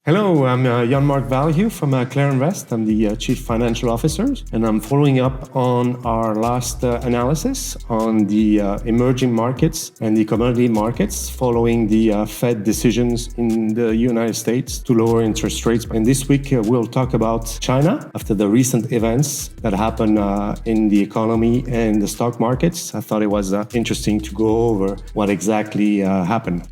Hello, I'm Ion-Marc Valahu from ClairInvest. I'm the Chief Financial Officer, and I'm following up on our last analysis on the emerging markets and the commodity markets following the Fed decisions in the United States to lower interest rates. And this week, we'll talk about China after the recent events that happened in the economy and the stock markets. I thought it was interesting to go over what exactly happened.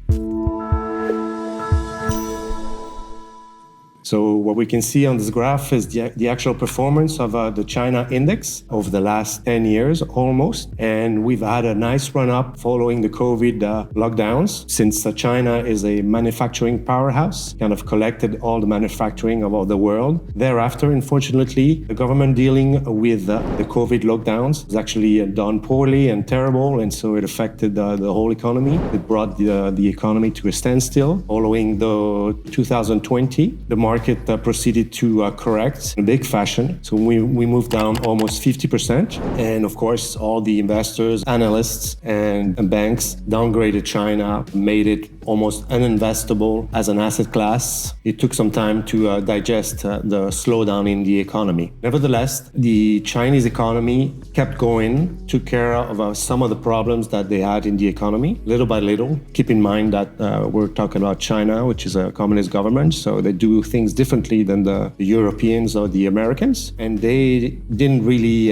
So what we can see on this graph is the actual performance of the China index over the last 10 years almost. And we've had a nice run up following the COVID lockdowns, since China is a manufacturing powerhouse, kind of collected all the manufacturing of all the world. Thereafter, unfortunately, the government dealing with the COVID lockdowns was actually done poorly and terrible. And so it affected the whole economy. It brought the economy to a standstill. Following the 2020, the market proceeded to correct in a big fashion. So we moved down almost 50%. And of course, all the investors, analysts, and banks downgraded China, made it almost uninvestable as an asset class. It took some time to digest the slowdown in the economy. Nevertheless, the Chinese economy kept going, took care of some of the problems that they had in the economy, little by little. Keep in mind that we're talking about China, which is a communist government, so they do things differently than the Europeans or the Americans. And they didn't really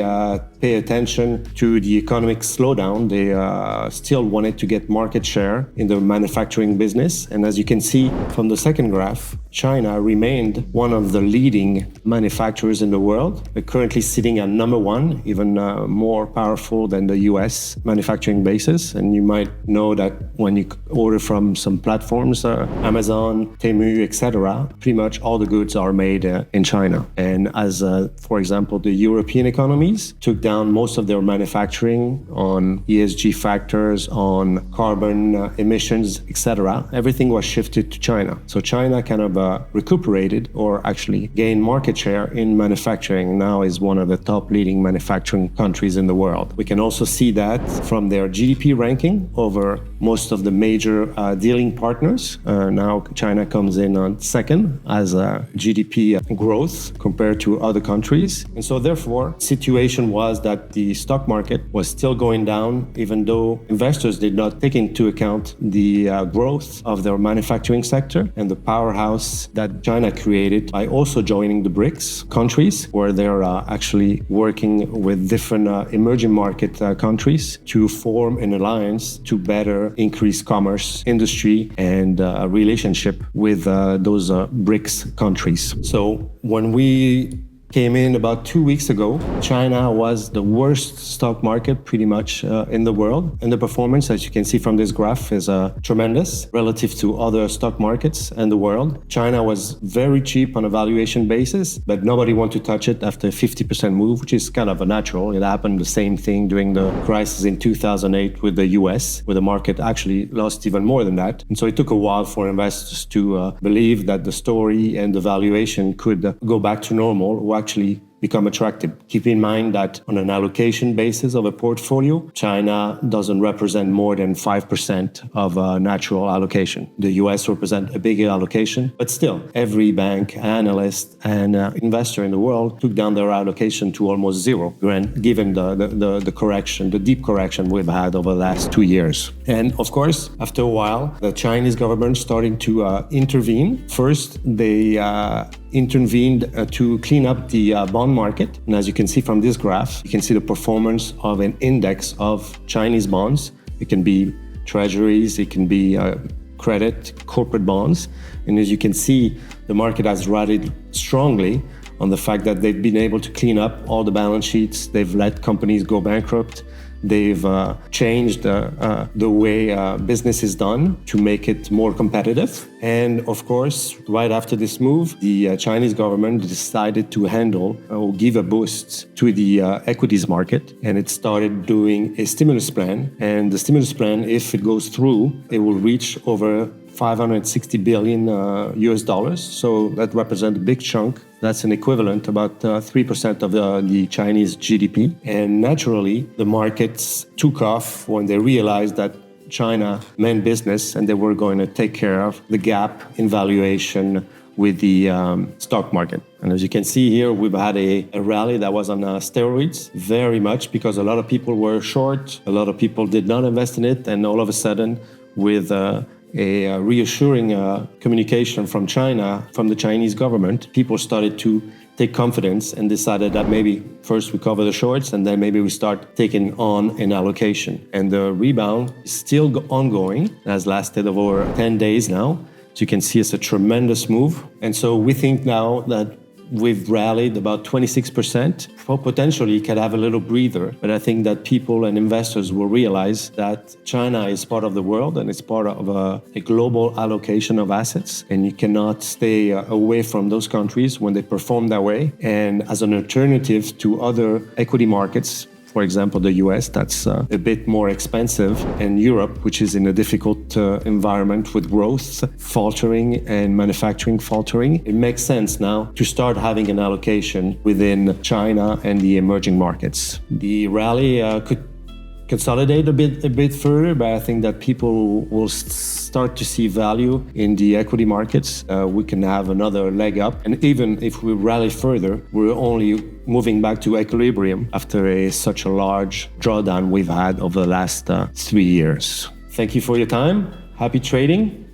pay attention to the economic slowdown. They still wanted to get market share in the manufacturing business. And as you can see from the second graph, China remained one of the leading manufacturers in the world. They're currently sitting at number one, even more powerful than the US manufacturing basis. And you might know that when you order from some platforms, Amazon, Temu, etc., pretty much all the goods are made in China. And as, for example, the European economies took down most of their manufacturing on ESG factors, on carbon emissions, etc., everything was shifted to China. So China kind of recuperated, or actually gained market share in manufacturing. Now is one of the top leading manufacturing countries in the world. We can also see that from their GDP ranking over most of the major dealing partners. Now China comes in on second as GDP growth compared to other countries. And so therefore, situation was that the stock market was still going down, even though investors did not take into account the growth of their manufacturing sector and the powerhouse that China created by also joining the BRICS countries, where they're actually working with different emerging market countries to form an alliance to better increase commerce, industry, and relationship with those BRICS countries. So when we came in about 2 weeks ago, China was the worst stock market pretty much in the world. And the performance, as you can see from this graph, is tremendous relative to other stock markets in the world. China was very cheap on a valuation basis, but nobody wanted to touch it after a 50% move, which is kind of a natural. It happened the same thing during the crisis in 2008 with the US, where the market actually lost even more than that. And so it took a while for investors to believe that the story and the valuation could go back to normal, or actually become attractive. Keep in mind that on an allocation basis of a portfolio, China doesn't represent more than 5% of a natural allocation. The US represents a bigger allocation, but still, every bank, analyst, and investor in the world took down their allocation to almost zero, given the correction, the deep correction we've had over the last 2 years. And of course, after a while, the Chinese government starting to intervene. First, they intervened to clean up the bond market. And as you can see from this graph, you can see the performance of an index of Chinese bonds. It can be treasuries, it can be credit, corporate bonds. And as you can see, the market has rallied strongly on the fact that they've been able to clean up all the balance sheets. They've let companies go bankrupt. They've changed the way business is done to make it more competitive. And of course, right after this move, the Chinese government decided to handle or give a boost to the equities market. And it started doing a stimulus plan. And the stimulus plan, if it goes through, it will reach over $560 billion US dollars. So that represents a big chunk. That's an equivalent about 3% of the Chinese GDP. And naturally, the markets took off when they realized that China meant business and they were going to take care of the gap in valuation with the stock market. And as you can see here, we've had a rally that was on steroids very much because a lot of people were short, a lot of people did not invest in it, and all of a sudden, with a reassuring communication from China, from the Chinese government, people started to take confidence and decided that maybe first we cover the shorts and then maybe we start taking on an allocation. And the rebound is still ongoing, it has lasted over 10 days now. So you can see it's a tremendous move. And so we think now that we've rallied about 26%. Potentially could have a little breather, but I think that people and investors will realize that China is part of the world and it's part of a global allocation of assets, and you cannot stay away from those countries when they perform that way. And as an alternative to other equity markets, for example, the US, that's a bit more expensive, and Europe, which is in a difficult environment with growth faltering and manufacturing faltering, it makes sense now to start having an allocation within China and the emerging markets. The rally could consolidate a bit further, but I think that people will start to see value in the equity markets. We can have another leg up, and even if we rally further, we're only moving back to equilibrium after such a large drawdown we've had over the last 3 years. Thank you for your time. Happy trading.